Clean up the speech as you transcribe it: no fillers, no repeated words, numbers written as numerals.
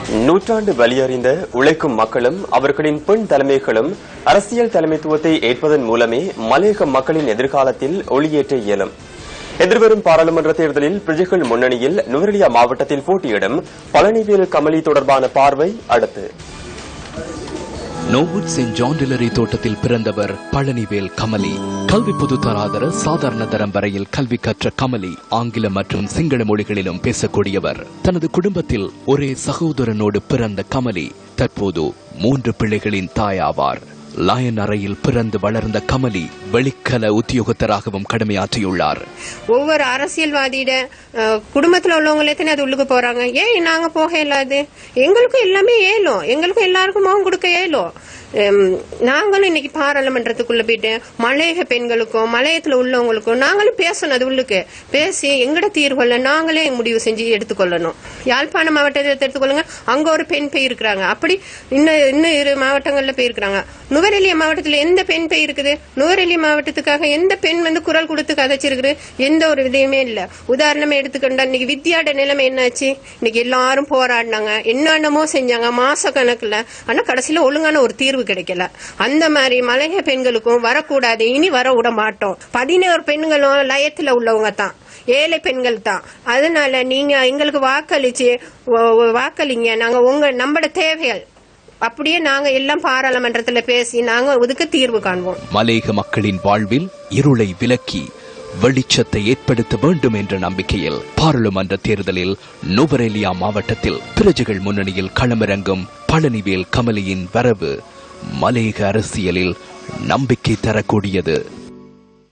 நூற்றாண்டு வலியறிந்த உழைக்கும் மக்களும் அவர்களின் பெண் தலைமைகளும் அரசியல் தலைமைத்துவத்தை ஏற்பதன் மூலமே மலையக மக்களின் எதிர்காலத்தில் ஒளியேற்ற இயலும். எதிர்வரும் பாராளுமன்ற தேர்தலில் பிரஜைகள் முன்னணியில் நுவரெலியா மாவட்டத்தில் போட்டியிடும் பழனிவேல் கமலி தொடர்பான பார்வை அடுத்து. நோவுட் செயின்ட் ஜான் டிலரி தோட்டத்தில் பிறந்தவர் பழனிவேல் கமலி. கல்வி பொதுத்தராதர சாதாரண தரம் வரையில் கல்வி கற்ற கமலி ஆங்கிலம் மற்றும் சிங்கள மொழிகளிலும் பேசக்கூடியவர். தனது குடும்பத்தில் ஒரே சகோதரனோடு பிறந்த கமலி தற்போது 3 பிள்ளைகளின் தாயாவார். லயன் அறையில் பிறந்து வளர்ந்த கமலி வெளிக்கல உத்தியோகத்தராகவும் கடமையாற்றியுள்ளார். ஒவ்வொரு அரசியல்வாதியிட குடும்பத்தில் உள்ளவங்களே தானே அது உள்ளுக்கு போறாங்க. ஏன் நாங்க போக இயலாது? எங்களுக்கும் எல்லாமே ஏலும், எங்களுக்கும் எல்லாருக்கும் முகம் கொடுக்க ஏலும். நாங்களும் இன்னைக்கு பாராளுமன்றத்துக்குள்ள போயிட்டு மலையக பெண்களுக்கும் மலையத்துல உள்ளவங்களுக்கும் நாங்களும் பேசணும். அது உள்ளுக்கு பேசி எங்கட தீர்வுகளை நாங்களே முடிவு செஞ்சு எடுத்துக்கொள்ளணும். யாழ்ப்பாண மாவட்டத்தை எடுத்துக்கொள்ளுங்க, அங்க ஒரு பெண் போயிருக்கிறாங்க. அப்படி இன்னும் 2 மாவட்டங்கள்ல போயிருக்கிறாங்க. நுவரெலியா மாவட்டத்துல எந்த பெண் போயிருக்குது? நுவரெலியா மாவட்டத்துக்காக எந்த பெண் குரல் கொடுத்து கதைச்சிருக்குது? எந்த ஒரு விதையுமே இல்ல. உதாரணமா எடுத்துக்கிட்டா இன்னைக்கு வித்யாட நிலைமை என்னாச்சு? இன்னைக்கு எல்லாரும் போராடினாங்க, என்னென்னமோ செஞ்சாங்க மாச கணக்குல. ஆனா கடைசியில ஒழுங்கான ஒரு தீர்வு கிடைக்கல. அந்த மாதிரி மலையக பெண்களுக்கும் வரக்கூடாது, இனி வர விட மாட்டோம். 11 பெண்களும் லயத்துல உள்ளவங்க தான், ஏழை பெண்கள் தான். அதனால நீங்க எங்களுக்கு வாக்களிங்க. நாங்க நம்மட தேவைகள் அப்படியே நாங்க எல்லாம் பாராளுமன்றத்துல பேசி நாங்க அதுக்கு தீர்வு காண்போம். மலையக மக்களின் வாழ்வில் இருளை விலக்கி வெளிச்சத்தை ஏற்படுத்த வேண்டும் என்ற நம்பிக்கையில் பாராளுமன்ற தேர்தலில் நுவரெலியா மாவட்டத்தில் பிரஜைகள் முன்னணியில் களமிறங்கும் பழனிவேல் கமலியின் வரவு மலையக அரசியலில் நம்பிக்கை தரக்கூடியது.